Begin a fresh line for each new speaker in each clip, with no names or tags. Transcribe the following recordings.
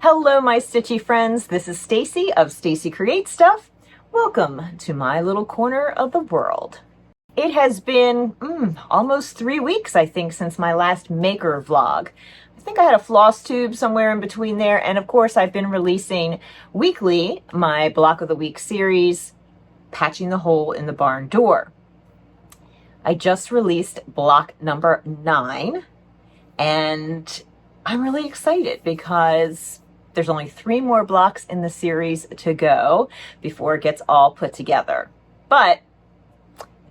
Hello, my stitchy friends. This is Stacy of Stacy Creates Stuff. Welcome to my little corner of the world. It has been almost 3 weeks, I think, since my last maker vlog. I think I had a floss tube somewhere in between there, and of course I've been releasing weekly my Block of the Week series, Patching the Hole in the Barn Door. I just released block number 9, and I'm really excited because there's only 3 more blocks in the series to go before it gets all put together. But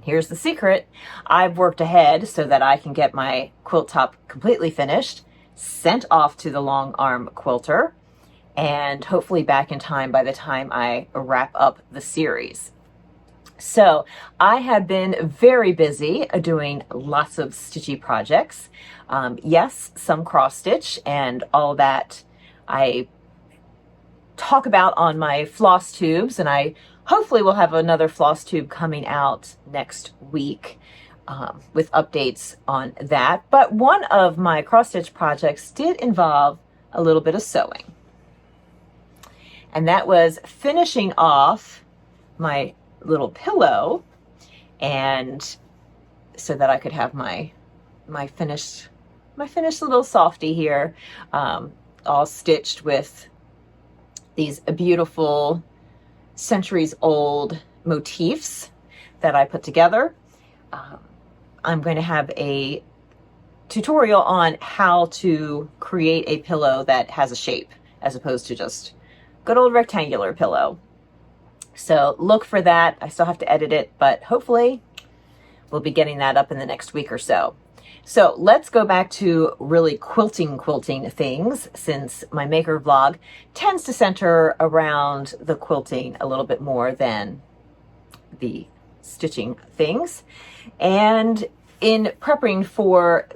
here's the secret. I've worked ahead so that I can get my quilt top completely finished, sent off to the long arm quilter, and hopefully back in time by the time I wrap up the series. So I have been very busy doing lots of stitchy projects. Yes, some cross stitch and all that I talk about on my floss tubes, and I hopefully will have another floss tube coming out next week with updates on that. But one of my cross stitch projects did involve a little bit of sewing, and that was finishing off my little pillow, and so that I could have my finished little softie here, all stitched with these beautiful centuries-old motifs that I put together. I'm going to have a tutorial on how to create a pillow that has a shape as opposed to just good old rectangular pillow. So look for that. I still have to edit it, but hopefully we'll be getting that up in the next week or so. So let's go back to really quilting things, since my maker vlog tends to center around the quilting a little bit more than the stitching things. And in prepping for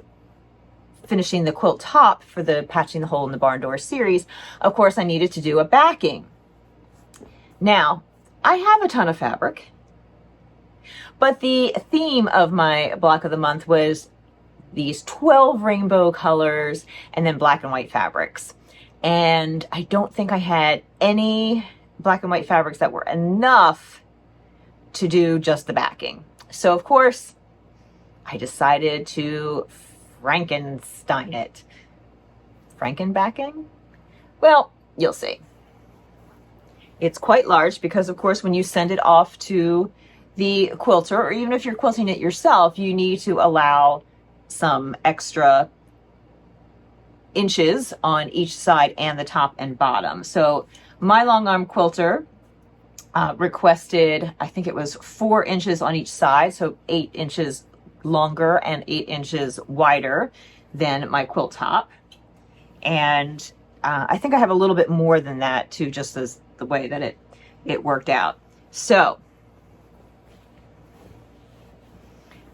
finishing the quilt top for the Patching the Hole in the Barn Door series, of course I needed to do a backing. Now, I have a ton of fabric, but the theme of my block of the month was these 12 rainbow colors and then black and white fabrics. And I don't think I had any black and white fabrics that were enough to do just the backing. So of course, I decided to Frankenstein it. Frankenbacking? Well, you'll see. It's quite large because, of course, when you send it off to the quilter, or even if you're quilting it yourself, you need to allow some extra inches on each side and the top and bottom. So my long arm quilter requested, I think it was 4 inches on each side, so 8 inches longer and 8 inches wider than my quilt top. And I think I have a little bit more than that too, just as the way that it worked out. So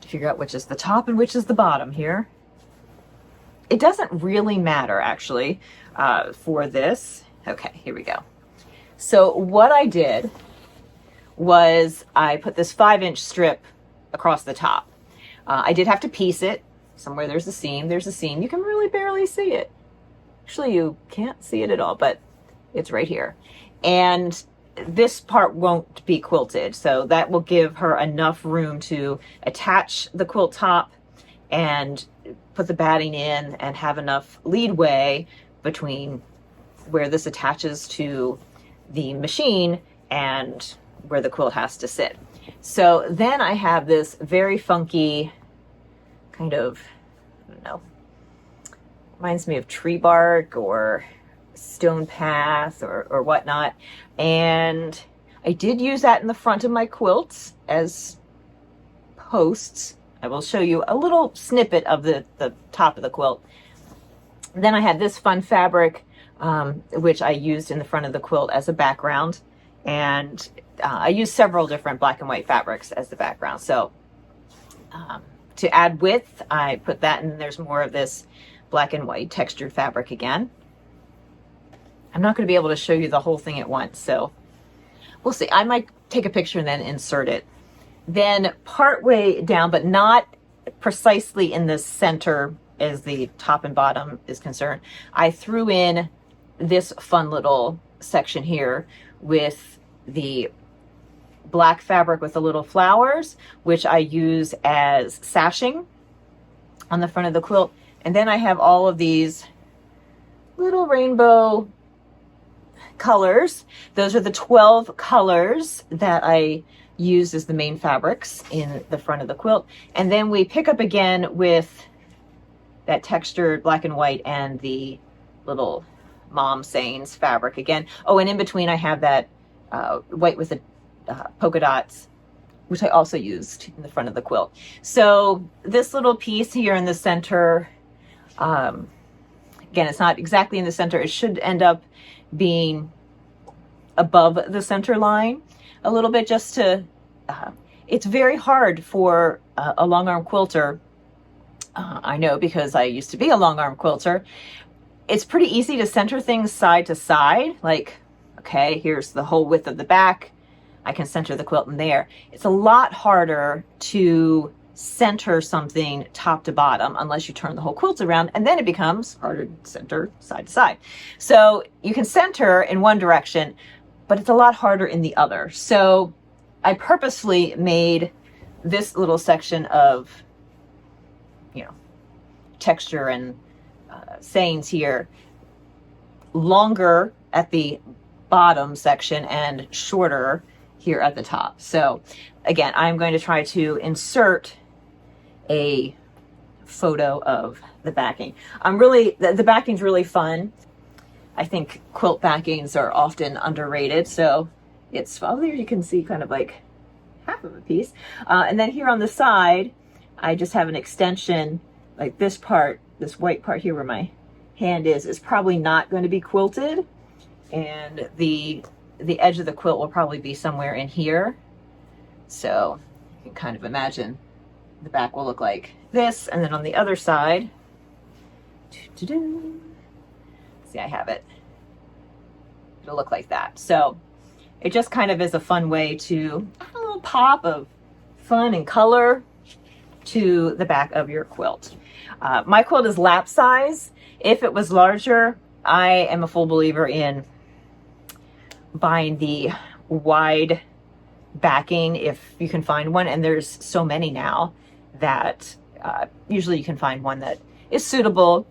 to figure out which is the top and which is the bottom here, it doesn't really matter actually for this. Okay, here we go. So what I did was I put this 5-inch strip across the top. I did have to piece it. Somewhere there's a seam. There's a seam. You can really barely see it. Actually, you can't see it at all, but it's right here. And this part won't be quilted, so that will give her enough room to attach the quilt top and put the batting in and have enough leadway between where this attaches to the machine and where the quilt has to sit. So then I have this very funky kind of, I don't know, reminds me of tree bark or stone path or whatnot. And I did use that in the front of my quilts as posts. I will show you a little snippet of the top of the quilt. Then I had this fun fabric, which I used in the front of the quilt as a background. And I used several different black and white fabrics as the background. So to add width, I put that in. There's more of this black and white textured fabric again. I'm not going to be able to show you the whole thing at once, so we'll see. I might take a picture and then insert it. Then part way down, but not precisely in the center as the top and bottom is concerned, I threw in this fun little section here with the black fabric with the little flowers, which I use as sashing on the front of the quilt. And then I have all of these little rainbow colors. Those are the 12 colors that I used as the main fabrics in the front of the quilt. And then we pick up again with that textured black and white and the little mom sayings fabric again. Oh, and in between I have that white with the polka dots, which I also used in the front of the quilt. So this little piece here in the center, again, it's not exactly in the center. It should end up being above the center line a little bit, just to, it's very hard for a long arm quilter. I know, because I used to be a long arm quilter. It's pretty easy to center things side to side. Like, okay, here's the whole width of the back. I can center the quilt in there. It's a lot harder to center something top to bottom unless you turn the whole quilt around, and then it becomes harder to center side to side. So you can center in one direction, but it's a lot harder in the other. So I purposefully made this little section of, you know, texture and sayings here longer at the bottom section and shorter here at the top. So again, I'm going to try to insert a photo of the backing. The backing's really fun. I think quilt backings are often underrated. So it's, well, there you can see kind of like half of a piece. And then here on the side, I just have an extension, like this part, this white part here where my hand is probably not going to be quilted. And the edge of the quilt will probably be somewhere in here. So you can kind of imagine the back will look like this. And then on the other side, see, I have it. It'll look like that. So it just kind of is a fun way to add a little pop of fun and color to the back of your quilt. My quilt is lap size. If it was larger, I am a full believer in buying the wide backing if you can find one, and there's so many now that usually you can find one that is suitable.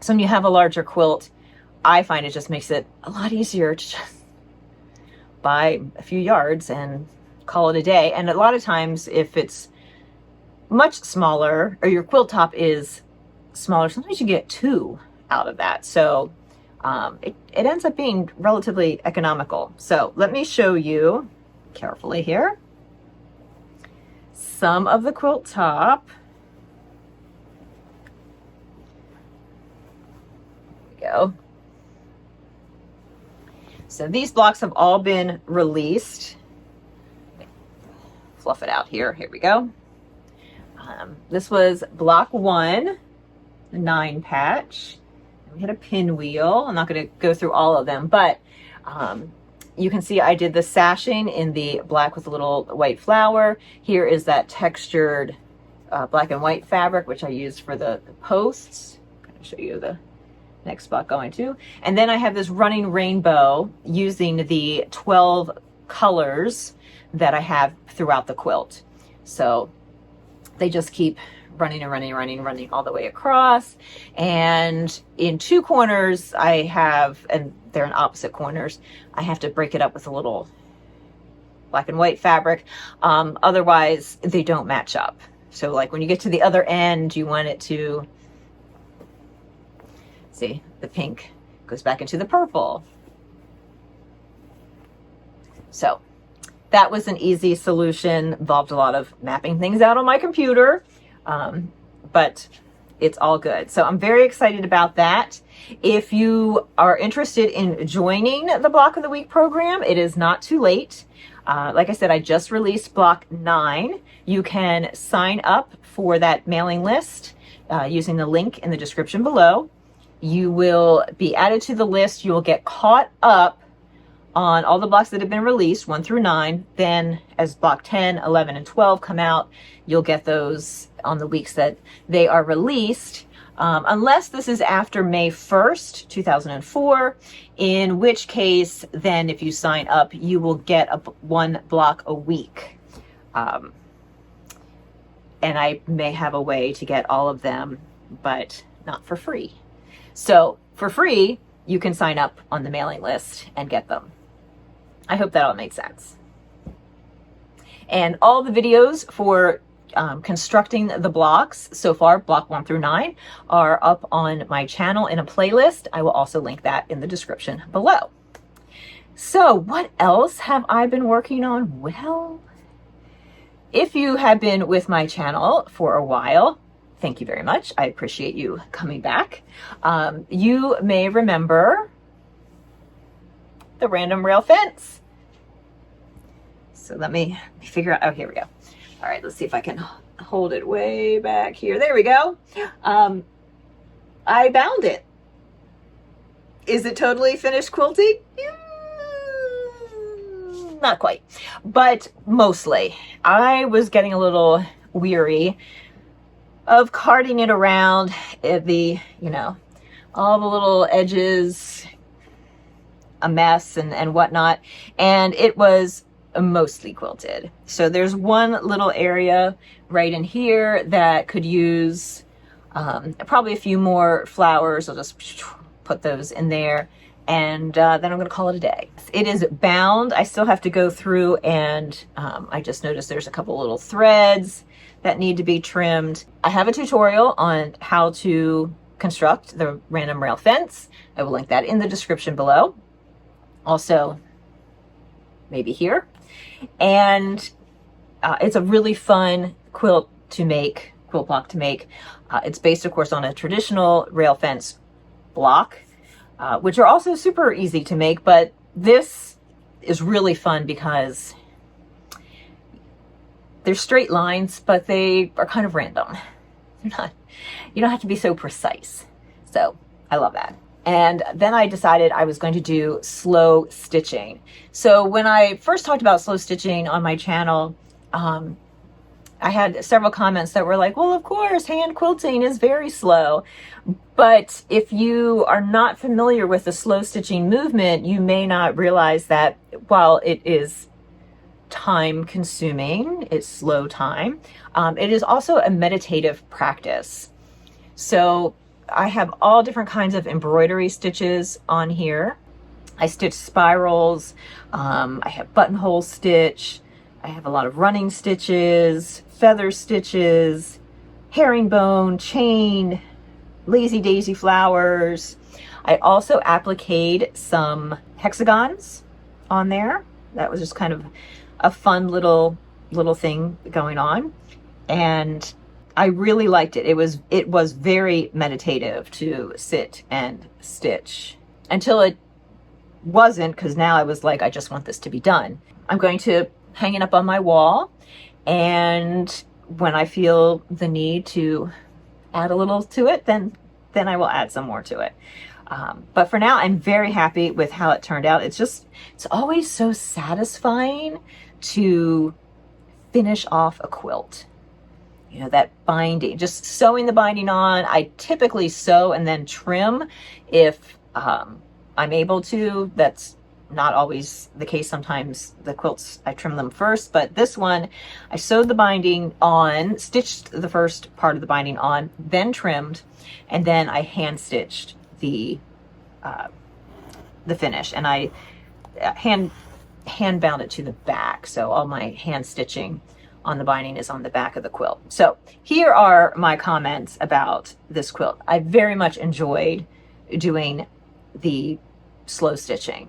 So when you have a larger quilt, I find it just makes it a lot easier to just buy a few yards and call it a day. And a lot of times if it's much smaller, or your quilt top is smaller, sometimes you get two out of that. So it ends up being relatively economical. So let me show you carefully here some of the quilt top. There we go. So these blocks have all been released. Fluff it out here. Here we go. This was block 1, the 9 patch. We had a pinwheel. I'm not going to go through all of them, but you can see I did the sashing in the black with a little white flower. Here is that textured black and white fabric, which I used for the posts. I'm going to show you the next spot going to. And then I have this running rainbow using the 12 colors that I have throughout the quilt. So they just keep running and running all the way across. And in 2 corners I have, and they're in opposite corners, I have to break it up with a little black and white fabric. Otherwise they don't match up. So like when you get to the other end, you want it to, see, the pink goes back into the purple. So that was an easy solution. Involved a lot of mapping things out on my computer, but it's all good. So I'm very excited about that. If you are interested in joining the Block of the Week program, it is not too late. Like I said, I just released block 9. You can sign up for that mailing list using the link in the description below. You will be added to the list. You will get caught up on all the blocks that have been released, 1 through 9. Then as block 10, 11, and 12 come out, you'll get those on the weeks that they are released. unless this is after May 1st, 2004, in which case, then if you sign up, you will get one block a week. And I may have a way to get all of them, but not for free. So for free, you can sign up on the mailing list and get them. I hope that all made sense. And all the videos for constructing the blocks so far, block 1 through 9, are up on my channel in a playlist. I will also link that in the description below. So what else have I been working on? Well, if you have been with my channel for a while, thank you very much. I appreciate you coming back. You may remember the random rail fence. So let me figure out, oh, here we go. All right, let's see if I can hold it way back here. There we go. I bound it. Is it totally finished quilting? Not quite, but mostly. I was getting a little weary of carting it around, the, you know, all the little edges, a mess and whatnot, and it was mostly quilted. So there's one little area right in here that could use probably a few more flowers. I'll just put those in there, and then I'm going to call it a day. It is bound. I still have to go through and I just noticed there's a couple little threads that need to be trimmed. I have a tutorial on how to construct the random rail fence. I will link that in the description below. Also, maybe here. And it's a really fun quilt block to make. It's based, of course, on a traditional rail fence block, which are also super easy to make, but this is really fun because they're straight lines, but they are kind of random. You don't have to be so precise. So I love that. And then I decided I was going to do slow stitching. So when I first talked about slow stitching on my channel, I had several comments that were like, well, of course, hand quilting is very slow. But if you are not familiar with the slow stitching movement, you may not realize that while it is time consuming, it's slow time, it is also a meditative practice. So I have all different kinds of embroidery stitches on here. I stitch spirals, I have buttonhole stitch, I have a lot of running stitches, feather stitches, herringbone, chain, lazy daisy flowers. I also appliqued some hexagons on there. That was just kind of a fun little thing going on. And I really liked it. It was very meditative to sit and stitch until it wasn't, because now I was like, I just want this to be done. I'm going to hang it up on my wall, and when I feel the need to add a little to it, then I will add some more to it. But for now, I'm very happy with how it turned out. It's always so satisfying to finish off a quilt. You know, that binding, just sewing the binding on. I typically sew and then trim if I'm able to. That's not always the case. Sometimes the quilts, I trim them first, but this one, I sewed the binding on, stitched the first part of the binding on, then trimmed, and then I hand stitched the finish, and I hand bound it to the back. So all my hand stitching on the binding is on the back of the quilt. So here are my comments about this quilt. I very much enjoyed doing the slow stitching,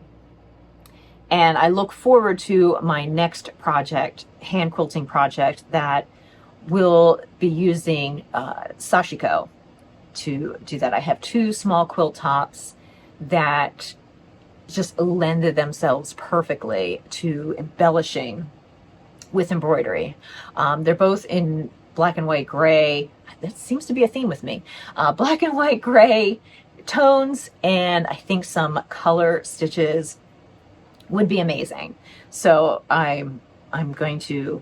and I look forward to my next project, hand quilting project, that will be using sashiko to do that. I have two small quilt tops that just lended themselves perfectly to embellishing with embroidery. They're both in black and white gray. That seems to be a theme with me. Black and white gray tones, and I think some color stitches would be amazing. So I'm going to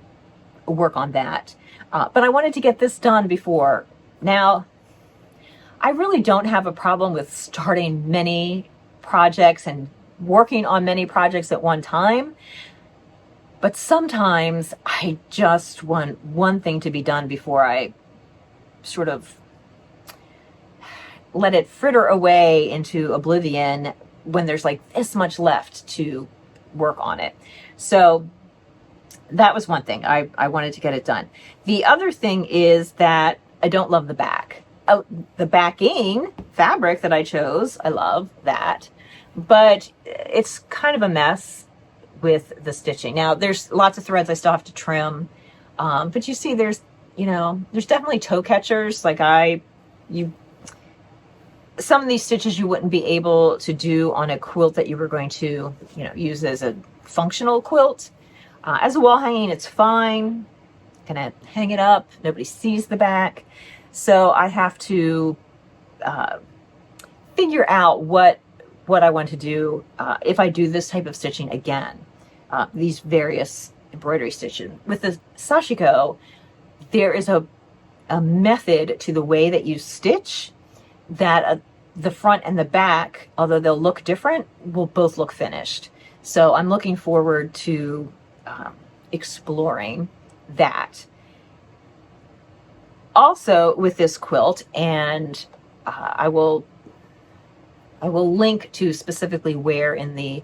work on that. But I wanted to get this done before. Now, I really don't have a problem with starting many projects and working on many projects at one time. But sometimes I just want one thing to be done before I sort of let it fritter away into oblivion when there's like this much left to work on it. So that was one thing. I wanted to get it done. The other thing is that I don't love the back. Oh, the backing fabric that I chose, I love that. But it's kind of a mess with the stitching. Now, there's lots of threads I still have to trim. But you see, there's definitely toe catchers. Like some of these stitches you wouldn't be able to do on a quilt that you were going to, use as a functional quilt. As a wall hanging, it's fine. Gonna hang it up. Nobody sees the back. So I have to figure out what I want to do if I do this type of stitching again. These various embroidery stitches. With the sashiko, there is a method to the way that you stitch that the front and the back, although they'll look different, will both look finished. So I'm looking forward to exploring that. Also with this quilt, and I will link to specifically where in the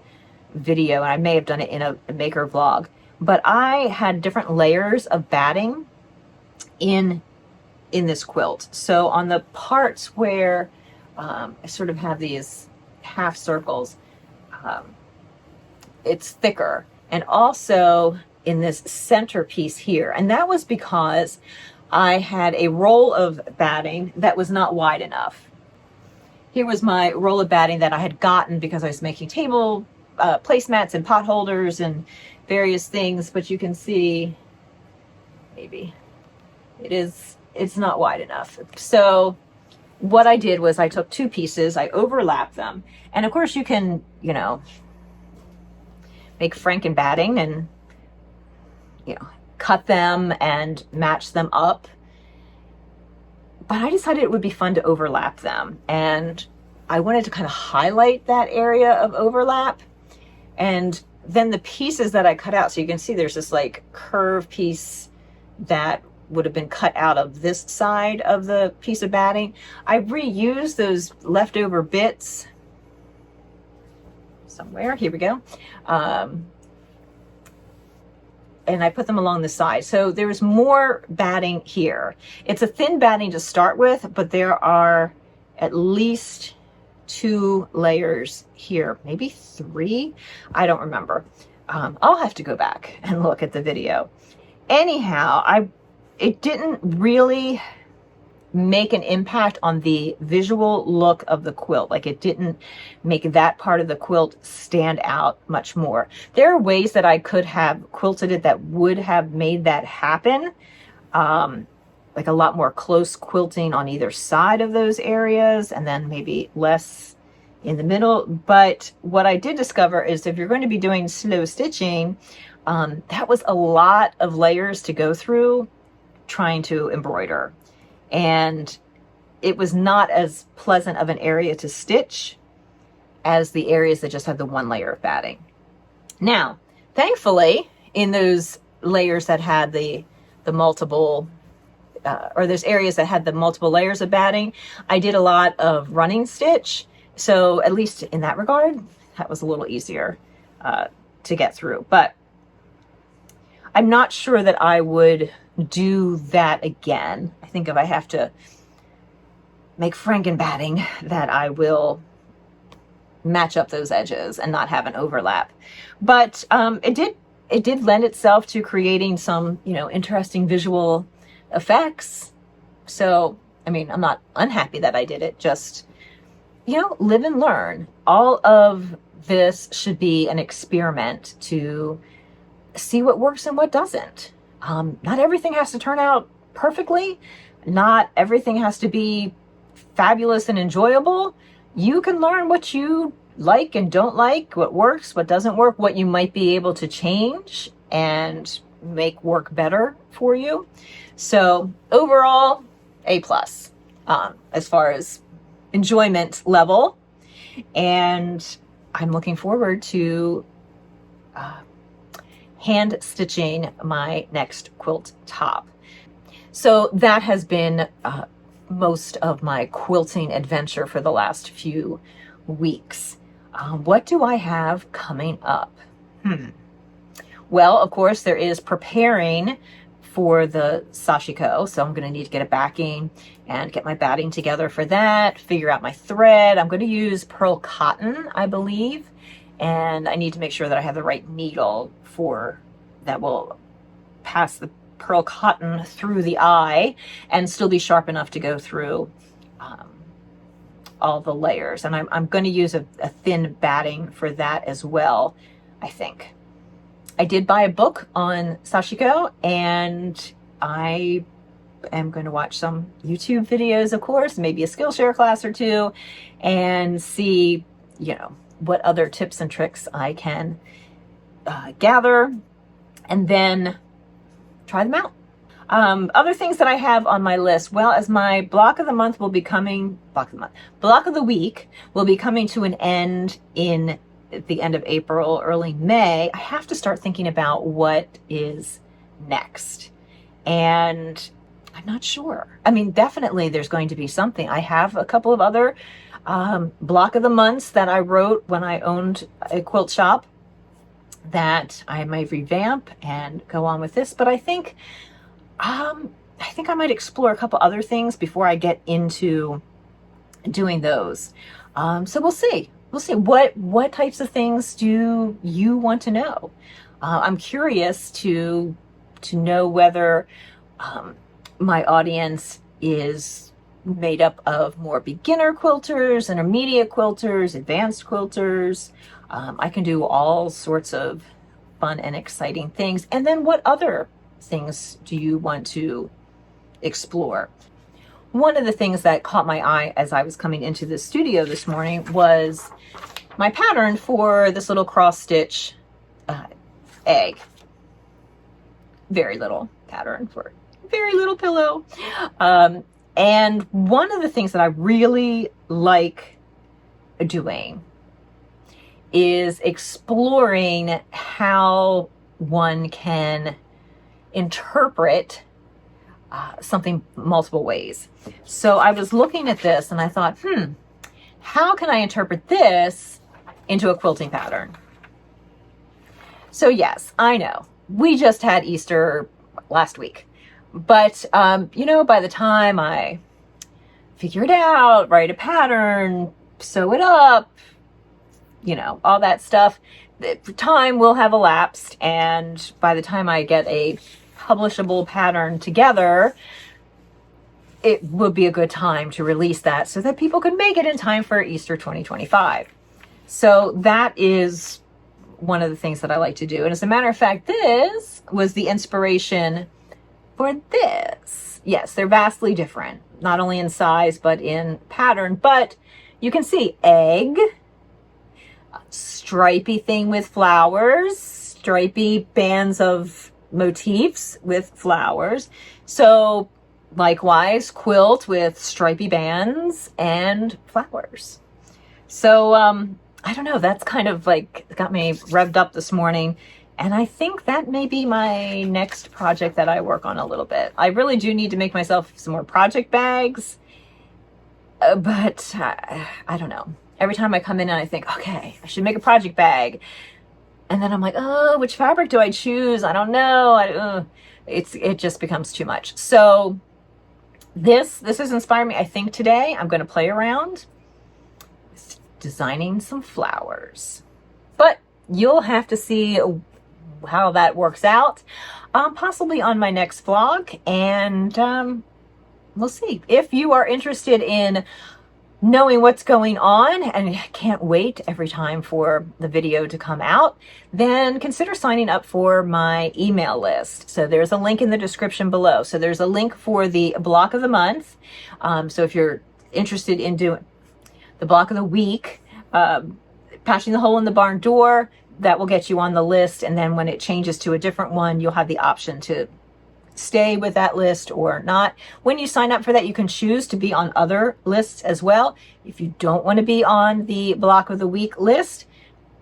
video, and I may have done it in a maker vlog, but I had different layers of batting in this quilt. So on the parts where I sort of have these half circles, it's thicker. And also in this center piece here. And that was because I had a roll of batting that was not wide enough. Here was my roll of batting that I had gotten because I was making table placemats and pot holders and various things. But you can see, maybe, it's not wide enough. So what I did was I took two pieces, I overlapped them. And of course you can, make Franken batting and, cut them and match them up. But I decided it would be fun to overlap them. And I wanted to kind of highlight that area of overlap. And then the pieces that I cut out, so you can see there's this like curve piece that would have been cut out of this side of the piece of batting. I reused those leftover bits somewhere. Here we go. And I put them along the side. So there's more batting here. It's a thin batting to start with, but there are at least 2 layers here, maybe 3. I don't remember. I'll have to go back and look at the video. Anyhow, it didn't really make an impact on the visual look of the quilt. Like, it didn't make that part of the quilt stand out much more. There are ways that I could have quilted it that would have made that happen. Like a lot more close quilting on either side of those areas, and then maybe less in the middle. But what I did discover is if you're going to be doing slow stitching, that was a lot of layers to go through trying to embroider. And it was not as pleasant of an area to stitch as the areas that just had the 1 layer of batting. Now, thankfully, in those layers that had the multiple, or those areas that had the multiple layers of batting, I did a lot of running stitch. So at least in that regard, that was a little easier to get through. But I'm not sure that I would do that again. I think if I have to make Franken batting, that I will match up those edges and not have an overlap. But it did lend itself to creating some, interesting visual effects. So, I mean, I'm not unhappy that I did it. Just, live and learn. All of this should be an experiment to see what works and what doesn't. Not everything has to turn out perfectly. Not everything has to be fabulous and enjoyable. You can learn what you like and don't like, what works, what doesn't work, what you might be able to change and make work better for you. So overall, A+, as far as enjoyment level. And I'm looking forward to hand stitching my next quilt top. So that has been most of my quilting adventure for the last few weeks. What do I have coming up? Well, of course, there is preparing for the sashiko. So I'm going to need to get a backing and get my batting together for that, figure out my thread. I'm going to use pearl cotton, I believe. And I need to make sure that I have the right needle for that will pass the pearl cotton through the eye and still be sharp enough to go through all the layers. And I'm going to use a thin batting for that as well, I think. I did buy a book on sashiko, and I am going to watch some YouTube videos, of course, maybe a Skillshare class or two, and see, you know, what other tips and tricks I can gather, and then try them out. Other things that I have on my list, well, as my block of the month will be coming, block of the week will be coming to an end in the end of April, early May, I have to start thinking about what is next. And I'm not sure. I mean, definitely there's going to be something. I have a couple of other block of the months that I wrote when I owned a quilt shop that I might revamp and go on with this. But I think I might explore a couple other things before I get into doing those. So we'll see. We'll see. What types of things do you want to know? I'm curious to know whether my audience is made up of more beginner quilters, intermediate quilters, advanced quilters. I can do all sorts of fun and exciting things. And then what other things do you want to explore? One of the things that caught my eye as I was coming into the studio this morning was my pattern for this little cross stitch egg. Very little pattern for very little pillow. And one of the things that I really like doing is exploring how one can interpret something multiple ways. So I was looking at this and I thought, how can I interpret this into a quilting pattern? So yes, I know we just had Easter last week, but you know, by the time I figure it out, write a pattern, sew it up, you know, all that stuff, the time will have elapsed. And by the time I get a publishable pattern together, it would be a good time to release that so that people could make it in time for Easter 2025. So that is one of the things that I like to do. And as a matter of fact, this was the inspiration for this. Yes, they're vastly different, not only in size, but in pattern. But you can see egg, stripy thing with flowers, stripy bands of motifs with flowers. So likewise, quilt with stripy bands and flowers. So I don't know, that's kind of like got me revved up this morning. And I think that may be my next project that I work on a little bit. I really do need to make myself some more project bags. But I don't know. Every time I come in and I think, okay, I should make a project bag. And then I'm like, oh, which fabric do I choose? I don't know. It just becomes too much. So this has inspired me. I think today I'm going to play around with designing some flowers. But you'll have to see how that works out, possibly on my next vlog. And we'll see. If you are interested in knowing what's going on and can't wait every time for the video to come out, then consider signing up for my email list. So there's a link in the description below. So there's a link for the block of the month. So if you're interested in doing the block of the week, patching the hole in the barn door, that will get you on the list. And then when it changes to a different one, you'll have the option to stay with that list or not. When you sign up for that, you can choose to be on other lists as well. If you don't want to be on the block of the week list,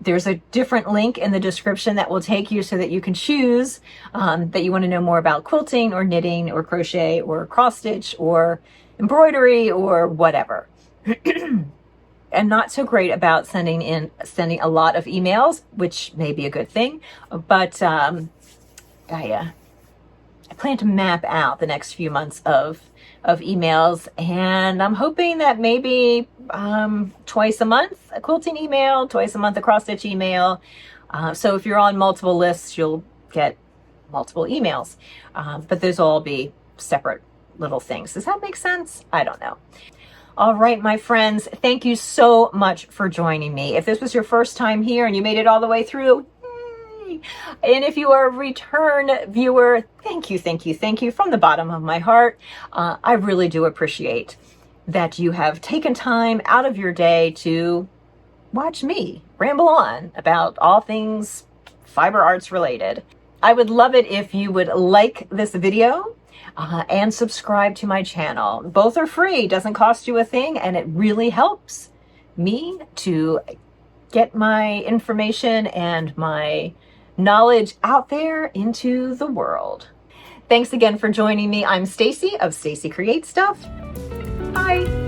there's a different link in the description that will take you so that you can choose that you want to know more about quilting or knitting or crochet or cross stitch or embroidery or whatever. I'm not so great about sending a lot of emails, which may be a good thing, but I plan to map out the next few months of emails, and I'm hoping that maybe twice a month a quilting email, twice a month a cross stitch email. So if you're on multiple lists, you'll get multiple emails, but those will all be separate little things. Does that make sense? I don't know. All right, my friends, thank you so much for joining me. If this was your first time here and you made it all the way through, yay! And if you are a return viewer, thank you, thank you, thank you from the bottom of my heart. I really do appreciate that you have taken time out of your day to watch me ramble on about all things fiber arts related. I would love it if you would like this video and subscribe to my channel. Both are free, doesn't cost you a thing, and it really helps me to get my information and my knowledge out there into the world. Thanks again for joining me. I'm Stacy of Stacy Creates Stuff. Bye.